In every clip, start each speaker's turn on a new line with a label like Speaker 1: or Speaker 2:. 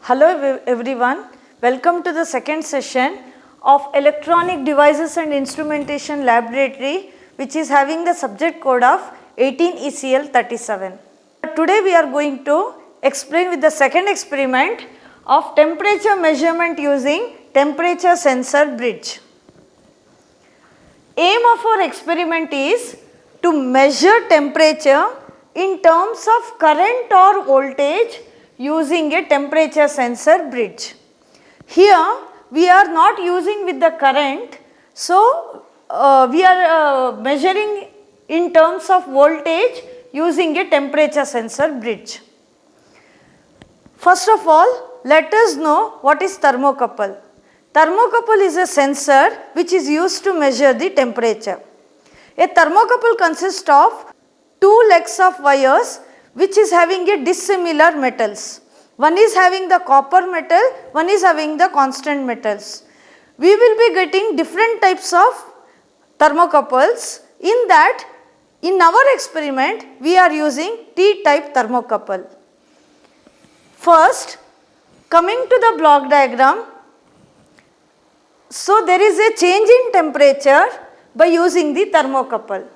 Speaker 1: Hello everyone, welcome to the second session of Electronic Devices and Instrumentation Laboratory, which is having the subject code of 18 ECL 37. Today we are going to explain with the second experiment of temperature measurement using temperature sensor bridge. Aim of our experiment is to measure temperature in terms of current or voltage using a temperature sensor bridge. Here we are not using with the current, so we are measuring in terms of voltage using a temperature sensor bridge. First of all, let us know what is thermocouple. Thermocouple is a sensor which is used to measure the temperature. A thermocouple consists of two legs of wires which is having a dissimilar metals. One is having the copper metal, one is having the constant metals. We will be getting different types of thermocouples. In that, in our experiment, we are using T-type thermocouple. First, coming to the block diagram, so there is a change in temperature by using the thermocouple.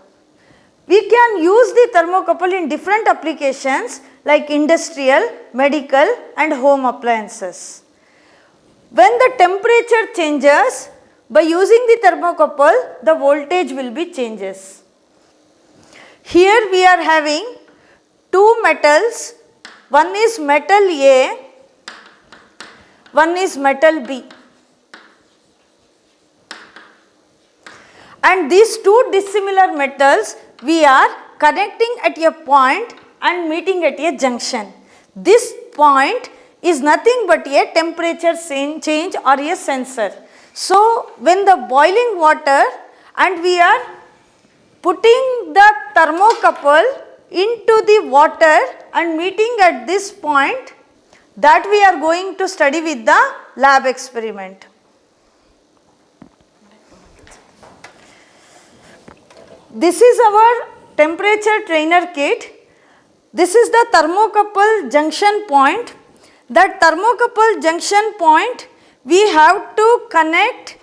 Speaker 1: We can use the thermocouple in different applications like industrial, medical and home appliances. When the temperature changes, by using the thermocouple, the voltage will be changes. Here we are having two metals, one is metal A, one is metal B. And these two dissimilar metals we are connecting at a point and meeting at a junction. This point is nothing but a temperature change or a sensor. So, when the boiling water and we are putting the thermocouple into the water and meeting at this point, that we are going to study with the lab experiment. This is our temperature trainer kit. This is the thermocouple junction point. That thermocouple junction point, we have to connect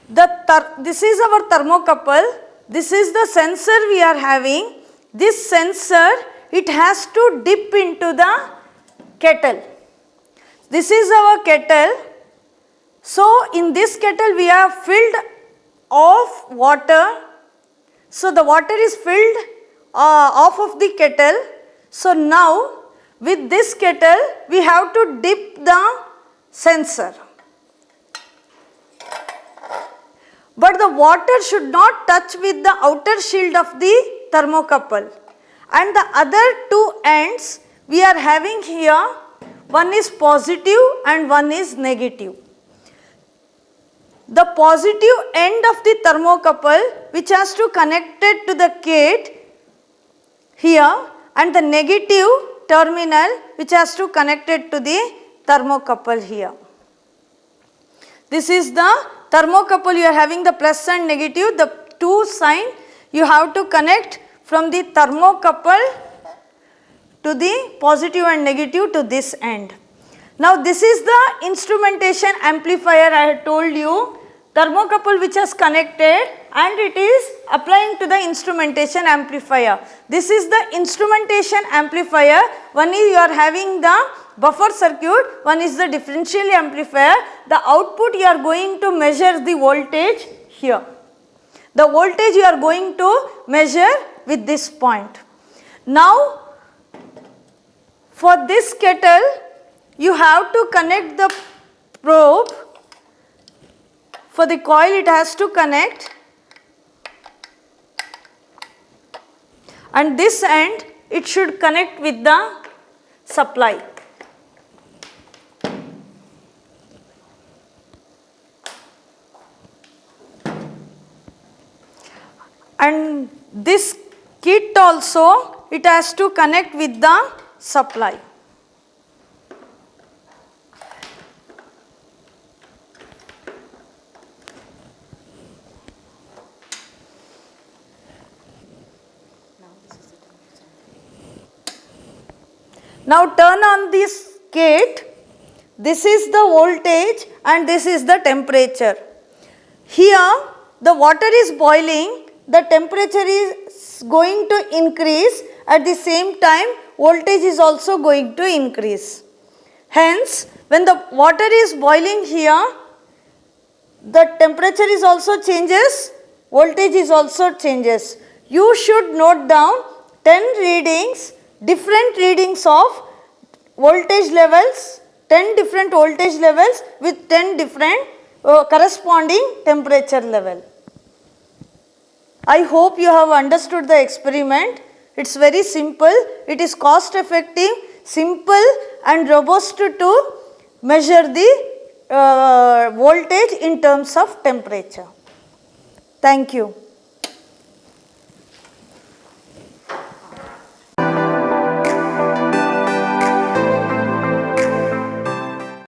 Speaker 1: this is our thermocouple. This is the sensor we are having. This sensor, it has to dip into the kettle. This is our kettle. So, in this kettle we have filled of water. So, the water is filled off of the kettle. So, now with this kettle we have to dip the sensor. But the water should not touch with the outer shield of the thermocouple. And the other two ends we are having here, one is positive and one is negative. The positive end of the thermocouple which has to connect it to the kit here, and the negative terminal which has to connect it to the thermocouple here. This is the thermocouple, you are having the plus and negative, the two sign you have to connect from the thermocouple to the positive and negative to this end. Now this is the instrumentation amplifier I had told you. Thermocouple which has connected and it is applying to the instrumentation amplifier. This is the instrumentation amplifier. One is you are having the buffer circuit, one is the differential amplifier. The output you are going to measure the voltage here. The voltage you are going to measure with this point. Now for this kettle you have to connect the probe. For the coil it has to connect, and this end it should connect with the supply. And this kit also it has to connect with the supply. Now turn on this gate this is the voltage and this is the temperature. Here the water is boiling, the temperature is going to increase, at the same time voltage is also going to increase. Hence, when the water is boiling here, the temperature is also changes, voltage is also changes. You should note down 10 readings, different readings of voltage levels, 10 different voltage levels with 10 different corresponding temperature level. I hope you have understood the experiment. It is very simple, it is cost effective, simple and robust to measure the voltage in terms of temperature. Thank you.